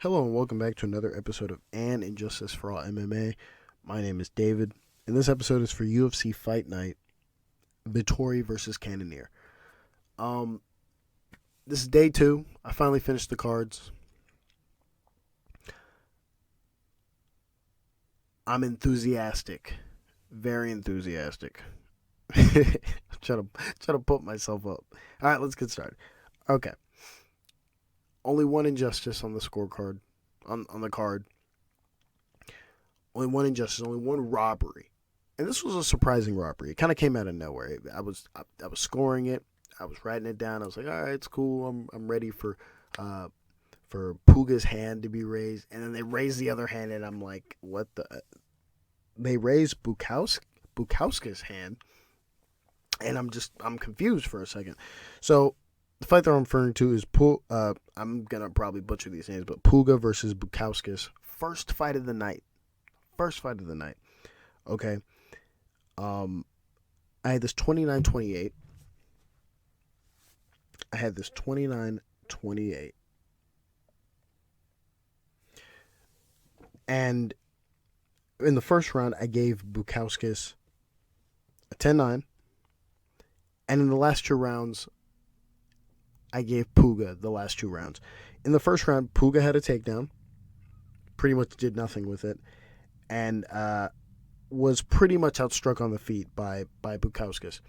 Hello and welcome back to another episode of Injustice For All MMA. My name is David, and this episode is for UFC Fight Night, Vettori V Cannonier. This is day 2. I finally finished the cards. I'm enthusiastic, very enthusiastic. trying to put myself up. All right, let's get started. Okay. Only one injustice on the scorecard, on the card. Only one injustice, only one robbery. And this was a surprising robbery. It kind of came out of nowhere. I was scoring it. I was writing it down. I was like, all right, it's cool. I'm ready for Pauga's hand to be raised. And then they raised the other hand, and I'm like, what the? They raised Bukauskas' hand, and I'm confused for a second. So the fight that I'm referring to is I'm gonna probably butcher these names, but Pauga versus Bukauskas. First fight of the night. Okay. I had this 29-28. I had this 29-28. And in the first round, I gave Bukauskas a 10-9. And in the last two rounds, I gave Pauga the last two rounds. In the first round, Pauga had a takedown. Pretty much did nothing with it. And was pretty much outstruck on the feet by Bukauskas.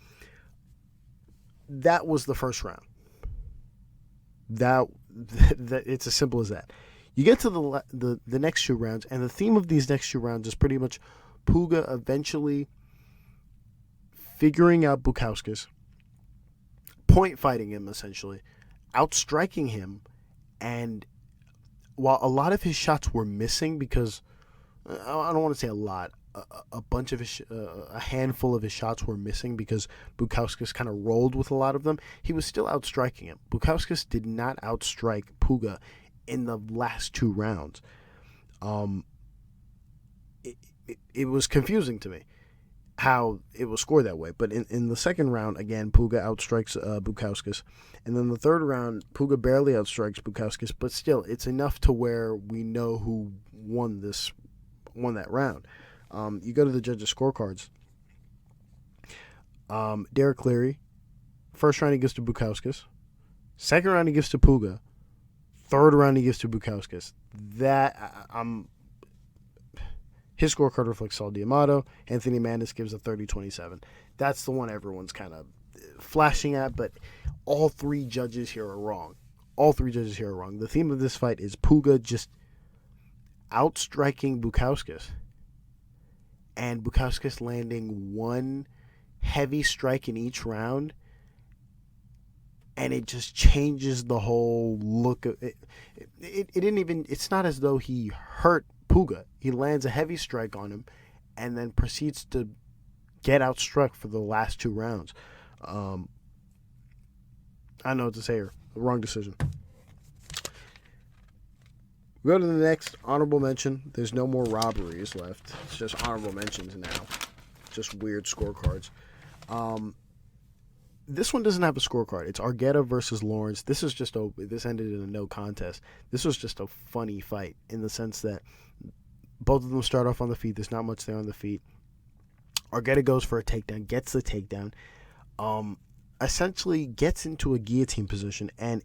That was the first round. That it's as simple as that. You get to the next two rounds, and the theme of these next two rounds is pretty much Pauga eventually figuring out Bukauskas, point fighting him essentially, outstriking him, and while a lot of his shots were missing because I don't want to say a lot, a bunch of a handful of his shots were missing because Bukauskas kind of rolled with a lot of them, he was still outstriking him. Bukauskas did not outstrike Pauga in the last two rounds. It was confusing to me how it was scored that way. But in the second round, again, Pauga outstrikes Bukauskas. And then the third round, Pauga barely outstrikes Bukauskas, but still, it's enough to where we know who won that round. You go to the judges' scorecards. Derek Cleary, first round he gives to Bukauskas. Second round he gives to Pauga. Third round he gives to Bukauskas. His scorecard reflects Saul D'Amato. Anthony Mandis gives a 30-27. That's the one everyone's kind of flashing at, but all three judges here are wrong. The theme of this fight is Pauga just outstriking Bukauskas, and Bukauskas landing one heavy strike in each round, and it just changes the whole look of it. It didn't even. It's not as though he hurt Pauga. He lands a heavy strike on him, and then proceeds to get outstruck for the last two rounds. I don't know what to say here. Wrong decision. We go to the next honorable mention. There's no more robberies left. It's just honorable mentions now. Just weird scorecards. This one doesn't have a scorecard. It's Argueta versus Lawrence. This ended in a no contest. This was just a funny fight in the sense that both of them start off on the feet. There's not much there on the feet. Argueta goes for a takedown, gets the takedown, essentially gets into a guillotine position, and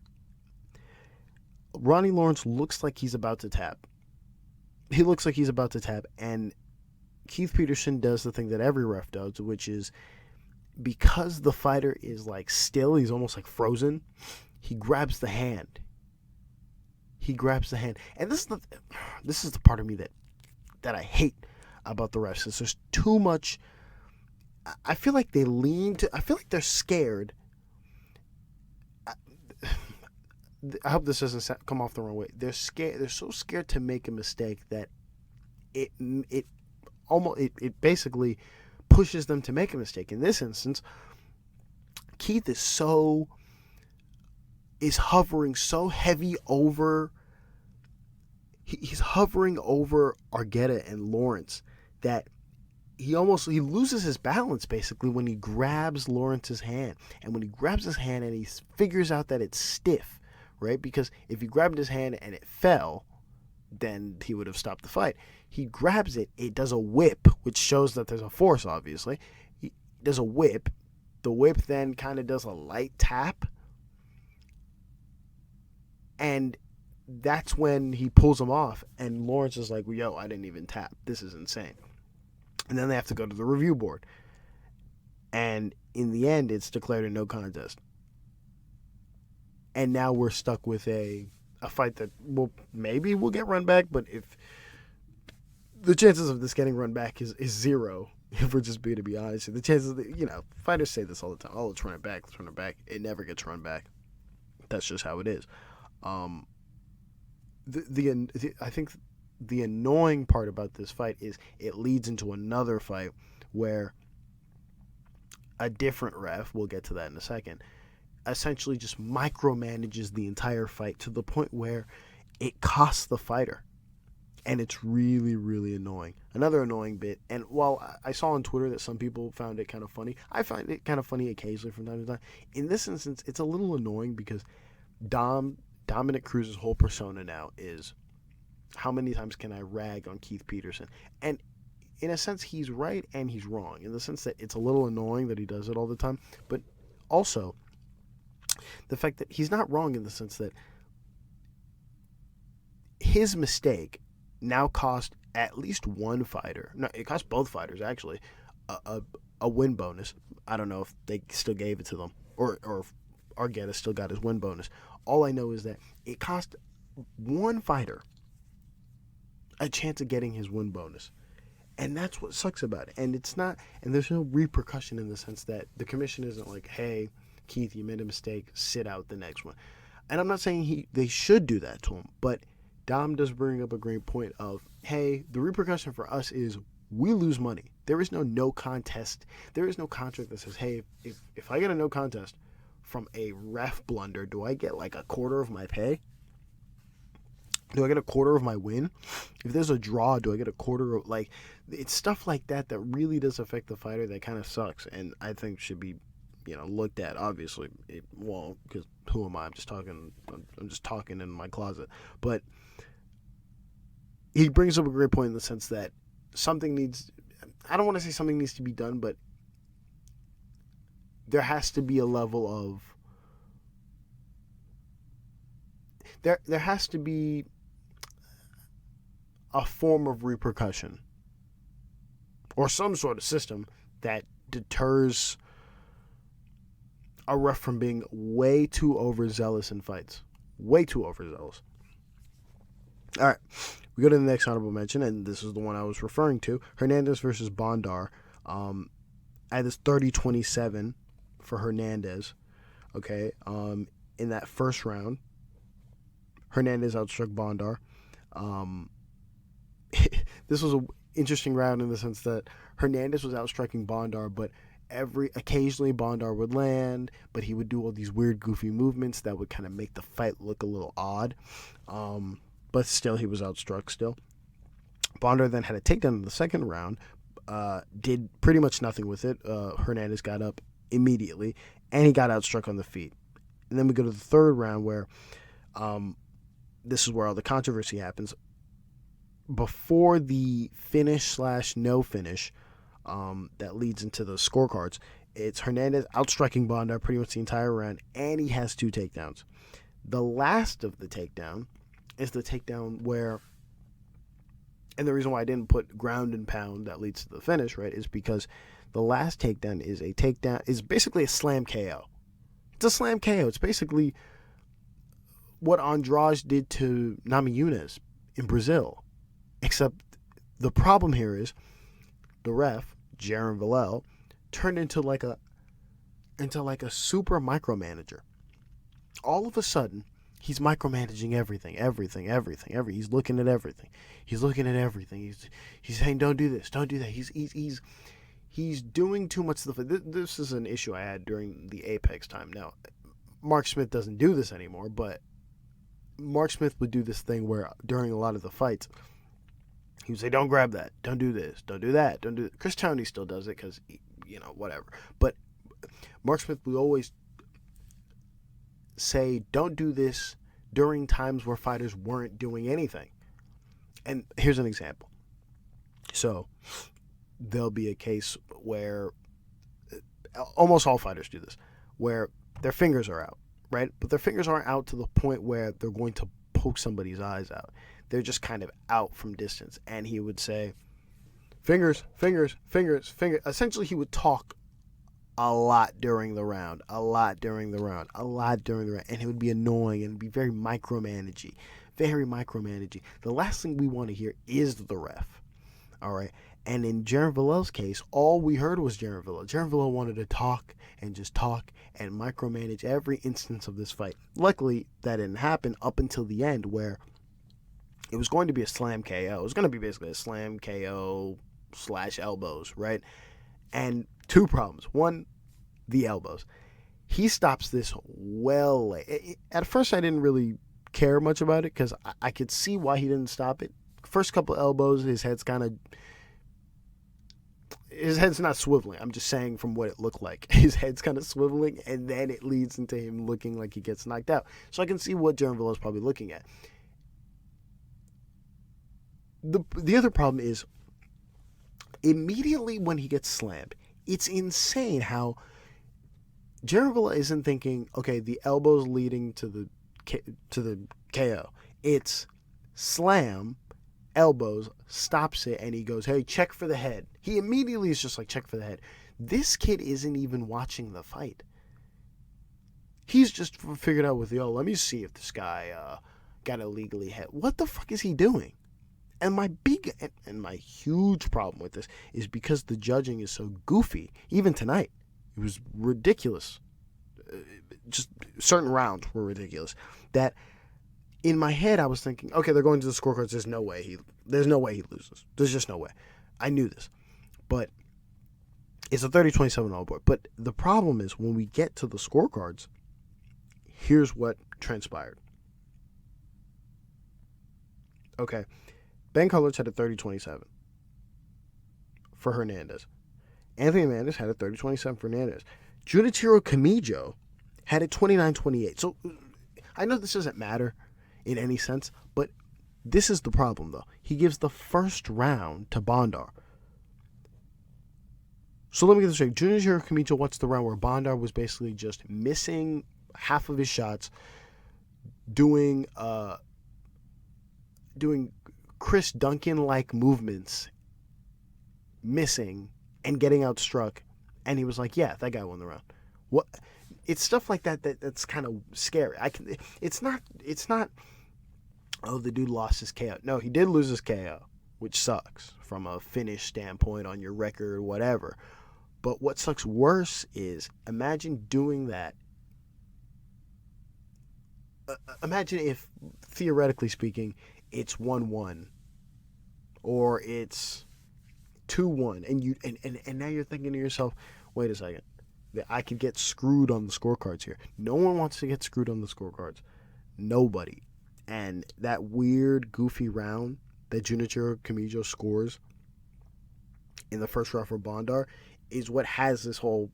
Ronnie Lawrence looks like he's about to tap. And Keith Peterson does the thing that every ref does, which is, because the fighter is like still, he's almost like frozen, he grabs the hand. And this is the part of me that I hate about the refs. Is there's too much. I feel like I feel like they're scared. I hope this doesn't come off the wrong way. They're scared. They're so scared to make a mistake that it basically pushes them to make a mistake. In this instance, Keith is hovering so heavy over. He's hovering over Argueta and Lawrence that he loses his balance basically when he grabs Lawrence's hand. And when he grabs his hand and he figures out that it's stiff, right? Because if he grabbed his hand and it fell, then he would have stopped the fight. He grabs it. It does a whip, which shows that there's a force, obviously. He does a whip. The whip then kind of does a light tap. And that's when he pulls him off. And Lawrence is like, yo, I didn't even tap. This is insane. And then they have to go to the review board. And in the end, it's declared a no contest. And now we're stuck with a fight that maybe will get run back, but if the chances of this getting run back is zero, if we're just to be honest. The chances that, fighters say this all the time. Oh, let's run it back. Let's run it back. It never gets run back. That's just how it is. I think the annoying part about this fight is it leads into another fight where a different ref, we'll get to that in a second, essentially just micromanages the entire fight to the point where it costs the fighter. And it's really, really annoying. Another annoying bit, and while I saw on Twitter that some people found it kind of funny, I find it kind of funny occasionally from time to time. In this instance, it's a little annoying because Dominic Cruz's whole persona now is, how many times can I rag on Keith Peterson? And in a sense, he's right and he's wrong, in the sense that it's a little annoying that he does it all the time, but also the fact that he's not wrong in the sense that his mistake now cost at least one fighter. No, it cost both fighters, actually, a win bonus. I don't know if they still gave it to them or if Argueta still got his win bonus. All I know is that it cost one fighter a chance of getting his win bonus. And that's what sucks about it. And it's not, and there's no repercussion in the sense that the commission isn't like, hey, Keith, you made a mistake, sit out the next one. And I'm not saying they should do that to him, but Dom does bring up a great point of, hey, the repercussion for us is we lose money. There is no contest. There is no contract that says, hey, if I get a no contest from a ref blunder, do I get like a quarter of my pay? Do I get a quarter of my win? If there's a draw, do I get a quarter of, like, it's stuff like that that really does affect the fighter that kind of sucks, and I think should be, looked at. Obviously, it won't, because who am I? I'm just talking in my closet. But he brings up a great point in the sense that I don't want to say something needs to be done, but there has to be a level of, there has to be a form of repercussion or some sort of system that deters a ref from being way too overzealous in fights. Way too overzealous. All right, we go to the next honorable mention, and this is the one I was referring to. Hernandez versus Bondar. I had this 30-27 for Hernandez. Okay, in that first round, Hernandez outstruck Bondar. This was an interesting round in the sense that Hernandez was outstriking Bondar, but occasionally Bondar would land, but he would do all these weird, goofy movements that would kind of make the fight look a little odd. But still, he was outstruck still. Bondar then had a takedown in the second round, did pretty much nothing with it. Hernandez got up immediately, and he got outstruck on the feet. And then we go to the third round where this is where all the controversy happens. Before the finish/no finish that leads into the scorecards, it's Hernandez outstriking Bondar pretty much the entire round, and he has 2 takedowns. The last of the takedown is the takedown where, and the reason why I didn't put ground and pound that leads to the finish, right, is because the last takedown is basically a slam KO. It's a slam KO. It's basically what Andrade did to Namajunas in Brazil. Except the problem here is the ref, Jaron Villel, turned into like a super micromanager. All of a sudden, he's micromanaging everything. He's looking at everything. He's saying, don't do this, don't do that. He's doing too much stuff. This is an issue I had during the Apex time. Now, Mark Smith doesn't do this anymore, but Mark Smith would do this thing where during a lot of the fights, he would say, don't grab that, don't do this, don't do that, don't do that. Chris Towney still does it because, whatever. But Mark Smith would always say, don't do this during times where fighters weren't doing anything. And here's an example. So there'll be a case where almost all fighters do this, where their fingers are out, right? But their fingers aren't out to the point where they're going to poke somebody's eyes out. They're just kind of out from distance. And he would say, fingers, fingers, fingers, fingers. Essentially, he would talk a lot during the round, and it would be annoying and be very micromanagey. The last thing we want to hear is the ref, all right? And in Jaron Villel's case, all we heard was Jaron Villel. Jaron Villel wanted to talk and just talk and micromanage every instance of this fight. Luckily, that didn't happen up until the end, where it was going to be a slam KO. It was going to be basically a slam KO / elbows, right? And two problems. One, the elbows. He stops this well late. At first, I didn't really care much about it because I could see why he didn't stop it. First couple elbows, his head's not swiveling. I'm just saying from what it looked like. His head's kind of swiveling, and then it leads into him looking like he gets knocked out. So I can see what Jaron Villel is probably looking at. The other problem is, immediately when he gets slammed, it's insane how Jaron Villel isn't thinking, okay, the elbow's leading to the KO. It's slam, elbows, stops it, and he goes, hey, check for the head. He immediately is just like, check for the head. This kid isn't even watching the fight. He's just figured out with let me see if this guy got illegally hit. What the fuck is he doing? And my my huge problem with this is because the judging is so goofy. Even tonight, it was ridiculous. Just certain rounds were ridiculous. That in my head, I was thinking, okay, they're going to the scorecards. There's no way he loses. There's just no way. I knew this, but it's a 30-27 all board. But the problem is when we get to the scorecards, here's what transpired. Okay. Ben Cullers had a 30-27 for Hernandez. Anthony Hernandez had a 30-27 for Hernandez. Junichiro Kamijo had a 29-28. So I know this doesn't matter in any sense, but this is the problem, though. He gives the first round to Bondar. So let me get this straight. Junichiro Kamijo watched the round where Bondar was basically just missing half of his shots, doing Chris Duncan-like movements, missing and getting outstruck, and he was like, "Yeah, that guy won the round." What? It's stuff like that's kind of scary. It's not. Oh, the dude lost his KO. No, he did lose his KO, which sucks from a finish standpoint on your record, whatever. But what sucks worse is imagine doing that. Imagine if, theoretically speaking, it's 1-1 or it's 2-1 and now you're thinking to yourself, wait a second, I could get screwed on the scorecards here. No one wants to get screwed on the scorecards. Nobody. And that weird, goofy round that Junichiro Kamijo scores in the first round for Bondar is what has this whole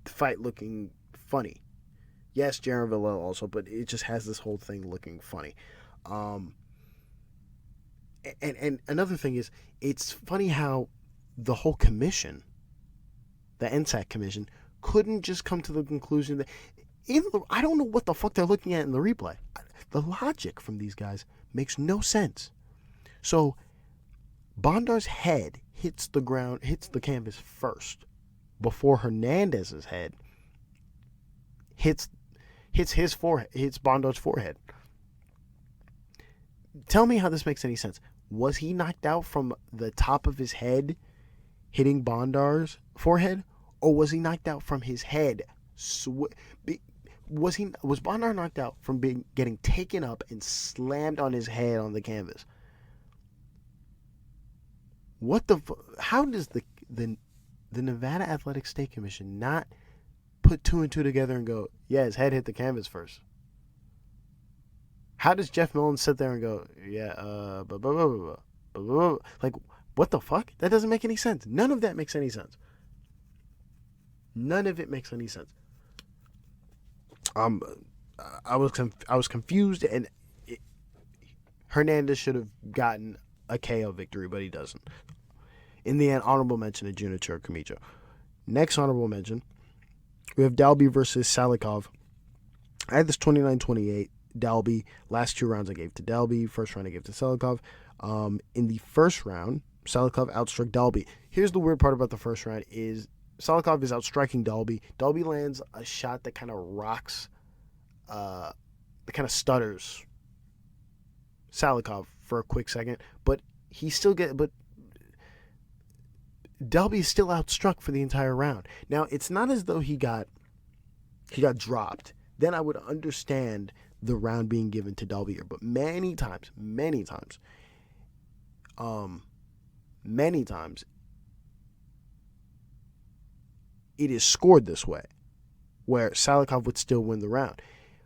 fight looking funny. Yes, Jaron Villel also, but it just has this whole thing looking funny. And another thing is, it's funny how the whole commission, the NSAC commission, couldn't just come to the conclusion that I don't know what the fuck they're looking at in the replay. The logic from these guys makes no sense. So Bondar's head hits the ground, hits the canvas first, before Hernandez's head hits his forehead, hits Bondar's forehead. Tell me how this makes any sense. Was he knocked out from the top of his head hitting Bondar's forehead, or was he knocked out from his head? Was Bondar knocked out from getting taken up and slammed on his head on the canvas? How does the Nevada Athletic State Commission not put two and two together and go, yeah, his head hit the canvas first? How does Jeff Millen sit there and go, yeah, like, what the fuck? That doesn't make any sense. None of that makes any sense. None of it makes any sense. I was confused, and Hernandez should have gotten a KO victory, but he doesn't. In the end, honorable mention to Junichiro Kamijo. Next honorable mention, we have Dalby versus Salikhov. I had this 29-28. Dalby. Last 2 rounds I gave to Dalby. First round I gave to Salikhov. In the first round, Salikhov outstruck Dalby. Here's the weird part about the first round is Salikhov is outstriking Dalby. Dalby lands a shot that kind of rocks, that kind of stutters Salikhov for a quick second, but Dalby is still outstruck for the entire round. Now, it's not as though he got dropped. Then I would understand the round being given to Dalby here. But many times, it is scored this way, where Salikhov would still win the round.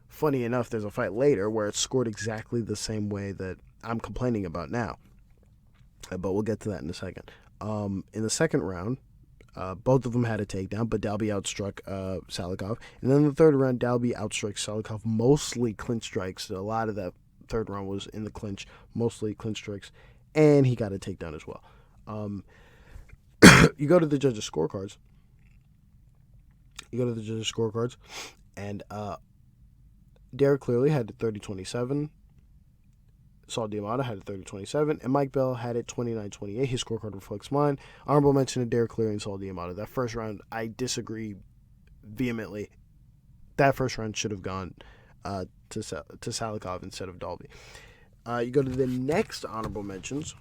Funny enough, there's a fight later where it's scored exactly the same way that I'm complaining about now. But we'll get to that in a second. In the second round, both of them had a takedown, but Dalby outstruck Salikhov. And then in the third round, Dalby outstruck Salikhov, mostly clinch strikes. A lot of that third round was in the clinch, mostly clinch strikes. And he got a takedown as well. You go to the judges' scorecards. And Derek Cleary had it 30-27. Saul D'Amato had it 30-27, and Mike Bell had it 29-28. His scorecard reflects mine. Honorable mention to Derek Cleary and Saul D'Amato. That first round, I disagree vehemently. That first round should have gone to Salikhov instead of Dalby. You go to the next honorable mentions.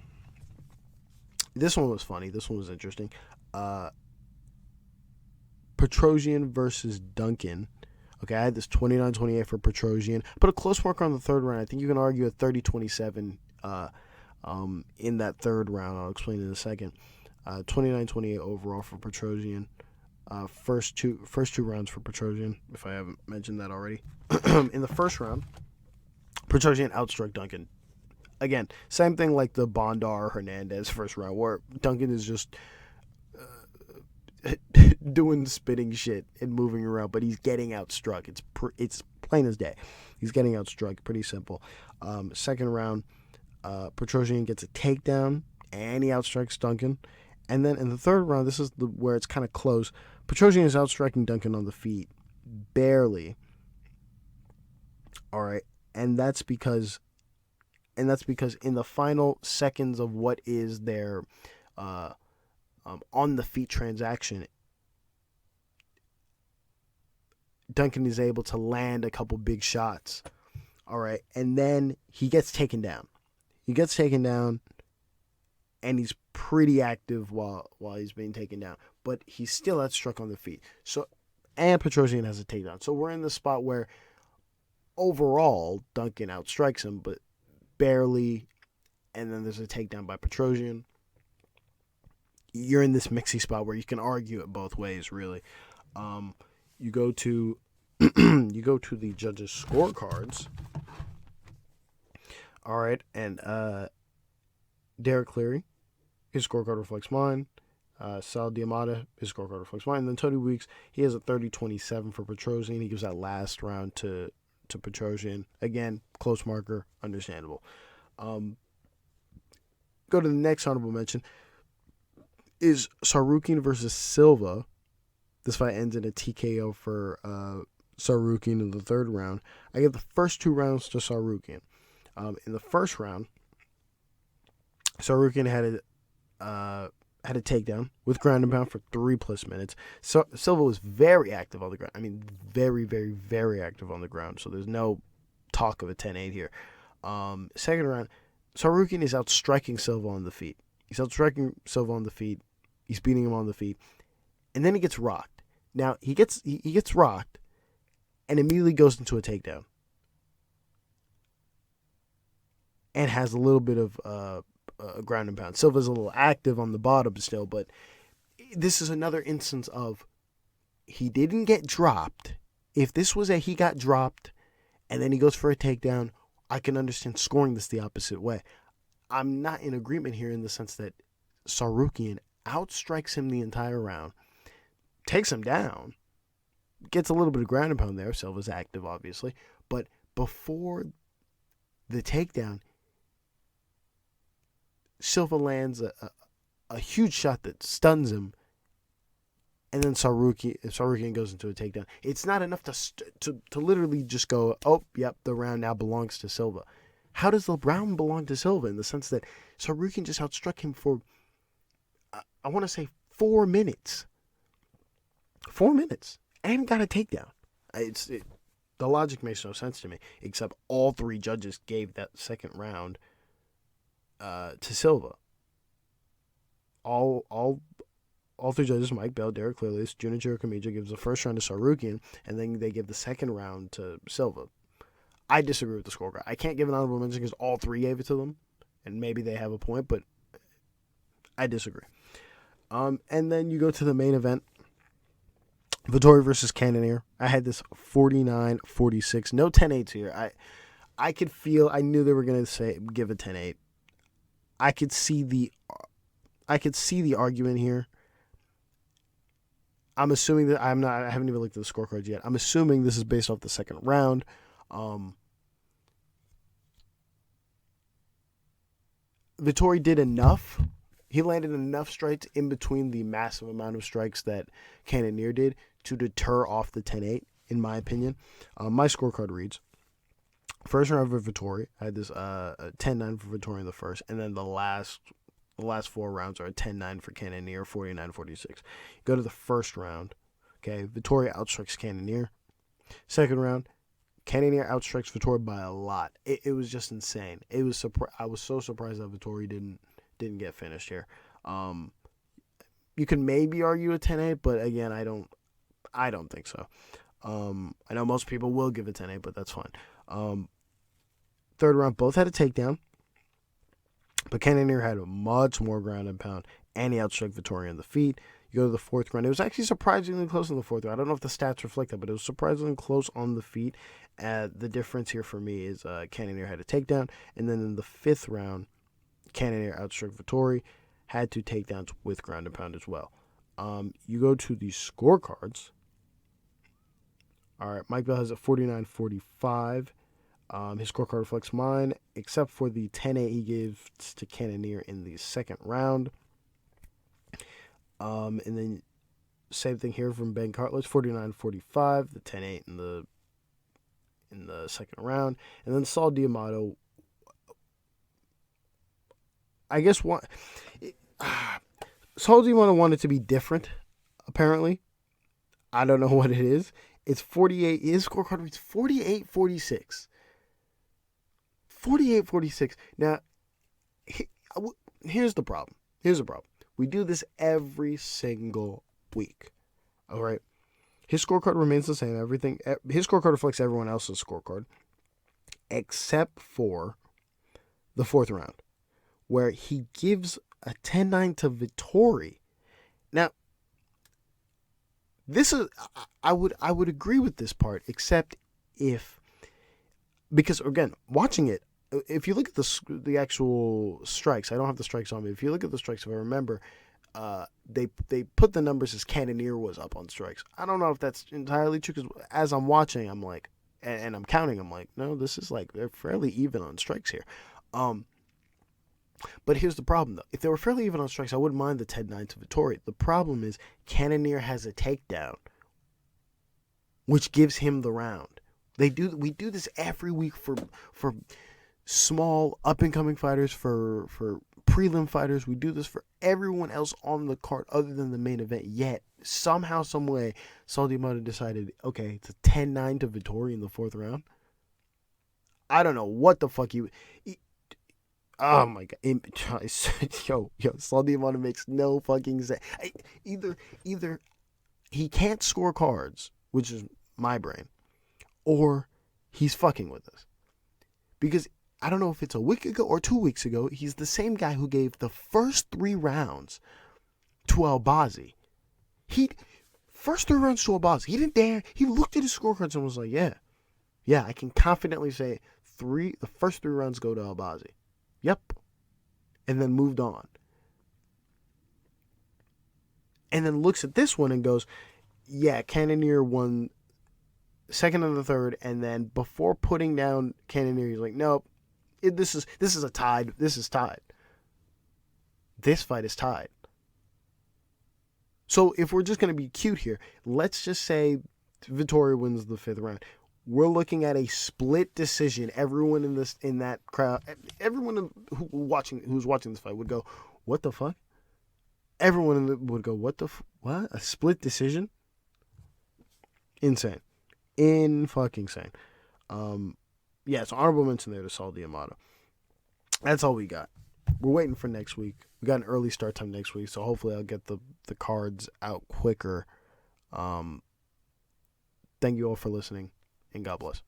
This one was funny. This one was interesting. Petrosyan versus Duncan. Okay, I had this 29-28 for Petrosyan. Put a close marker on the third round. I think you can argue a 30-27 in that third round. I'll explain in a second. 29-28 overall for Petrosyan. First two rounds for Petrosyan, if I haven't mentioned that already. In the first round, Petrosyan outstruck Duncan. Again, same thing like the Bondar Hernandez first round, where Duncan is just doing spitting shit and moving around, but he's getting outstruck. It's plain as day. He's getting outstruck. Pretty simple. Second round, Petrosyan gets a takedown and he outstrikes Duncan. And then in the third round, this is where it's kind of close. Petrosyan is outstriking Duncan on the feet, barely. All right, and that's because in the final seconds of what is their on the feet transaction, Duncan is able to land a couple big shots. All right, and then he gets taken down. And he's pretty active while he's being taken down, but he's still outstruck on the feet. So, and Petrosyan has a takedown. So we're in the spot where overall Duncan outstrikes him, but barely, and then there's a takedown by Petrosyan. You're in this mixy spot where you can argue it both ways, really. You go to the judges' scorecards. All right, and Derek Cleary, his scorecard reflects mine. Sal D'Amato, his scorecard reflects mine. And then Tony Weeks, he has a 30-27 for Petrosyan. He gives that last round to Petrosyan. Again, close marker, understandable. Go to the next honorable mention. Is Tsarukyan versus Silva. This fight ends in a TKO for Tsarukyan in the third round. I give the first 2 rounds to Tsarukyan. In the first round, Tsarukyan had a takedown with ground and pound for 3+ minutes. So Silva was very active on the ground. I mean, very, very, very active on the ground. So there's no talk of a 10-8 here. Second round, Tsarukyan is outstriking Silva on the feet. He's beating him on the feet. And then he gets rocked. Now, he gets rocked and immediately goes into a takedown. And has a little bit of ground and pound. Silva's a little active on the bottom still, but this is another instance of he didn't get dropped. If this was he got dropped and then he goes for a takedown, I can understand scoring this the opposite way. I'm not in agreement here in the sense that Tsarukyan outstrikes him the entire round, takes him down, gets a little bit of ground and pound there. Silva's active, obviously, but before the takedown, Silva lands a huge shot that stuns him, and then Tsarukyan goes into a takedown. It's not enough to literally just go, oh, yep, the round now belongs to Silva. How does the round belong to Silva in the sense that Tsarukyan just outstruck him for, I want to say, 4 minutes. 4 minutes. And got a takedown. The logic makes no sense to me, except all 3 judges gave that second round to Silva. All 3 judges, Mike Bell, Derek Clearless, Junichiro Kamiya, gives the first round to Tsarukyan, and then they give the second round to Silva. I disagree with the scorecard. I can't give an honorable mention because all 3 gave it to them, and maybe they have a point, but I disagree. And then you go to the main event, Vettori versus Cannonier. I had this 49-46. No 10-8s here. I knew they were going to give a 10-8. I could see the argument here. I'm assuming that I haven't even looked at the scorecards yet. I'm assuming this is based off the second round. Vettori did enough. He landed enough strikes in between the massive amount of strikes that Cannonier did to deter off the 10-8, in my opinion. My scorecard reads, first round for Vettori. I had this 10-9 for Vettori in the first, and then the last 4 rounds are a 10-9 for Cannonier, 49-46. Go to the first round. Okay, Vettori outstrikes Cannonier. Second round, Cannonier outstrikes Vettori by a lot. It was just insane. I was so surprised that Vettori didn't get finished here. You can maybe argue a 10-8, but again, I don't think so. I know most people will give a 10-8, but that's fine. Third round, both had a takedown, but Cannonier had much more ground and pound, and he outstruck Vettori on the feet. You go to the fourth round. It was actually surprisingly close in the fourth round. I don't know if the stats reflect that, but it was surprisingly close on the feet. The difference here for me is Cannonier had a takedown, and then in the fifth round, Cannonier outstruck Vettori, had 2 takedowns with ground and pound as well. You go to the scorecards. All right, Mike Bell has a 49-45. His scorecard reflects mine, except for the 10-8 he gave to Cannonier in the second round. And then same thing here from Ben Cartledge, 49-45, the 10-8 in the second round. And then Saul D'Amato, I guess Saul D'Amato wanted to be different, apparently. I don't know what it is. It's 48. His scorecard reads 48-46. 48-46. Now, here's the problem. We do this every single week. All right. His scorecard remains the same. His scorecard reflects everyone else's scorecard, except for the fourth round, where he gives a 10-9 to Vettori. Now, this is I would agree with this part, except because again, watching it, if you look at the actual strikes, I don't have the strikes on me. If you look at the strikes, if I remember, they put the numbers as Cannonier was up on strikes. I don't know if that's entirely true, because as I'm watching, I'm like, and I'm counting, I'm like, no, this is like, they're fairly even on strikes here. But here's the problem, though. If they were fairly even on strikes, I wouldn't mind the 10-9 to Vettori. The problem is Cannonier has a takedown, which gives him the round. We do this every week for small up-and-coming fighters, for prelim fighters. We do this for everyone else on the card other than the main event. Yet, somehow, some way, Saul D'Amato decided, okay, it's a 10-9 to Vettori in the fourth round. I don't know what the fuck oh my god! Yo, Saul D'Amato makes no fucking sense. Either he can't score cards, which is my brain, or he's fucking with us. Because I don't know if it's a week ago or 2 weeks ago, he's the same guy who gave the first 3 rounds to Albazi. First 3 rounds to Albazi. He didn't dare. He looked at his scorecards and was like, yeah, I can confidently say the first 3 rounds go to Albazi. Yep. And then moved on. And then looks at this one and goes, yeah, Cannonier won second and the third, and then before putting down Cannonier, he's like, nope, this is a tied. This is tied. this fight is tied. So if we're just going to be cute here, let's just say Vettori wins the 5th round. We're looking at a split decision. Everyone in that crowd, everyone who's watching this fight would go, "What the fuck?" Everyone would go, "What the what? A split decision? Insane, fucking insane." Yeah, it's honorable mention there to Saul D'Amato. That's all we got. We're waiting for next week. We got an early start time next week, so hopefully I'll get the cards out quicker. Thank you all for listening, and God bless.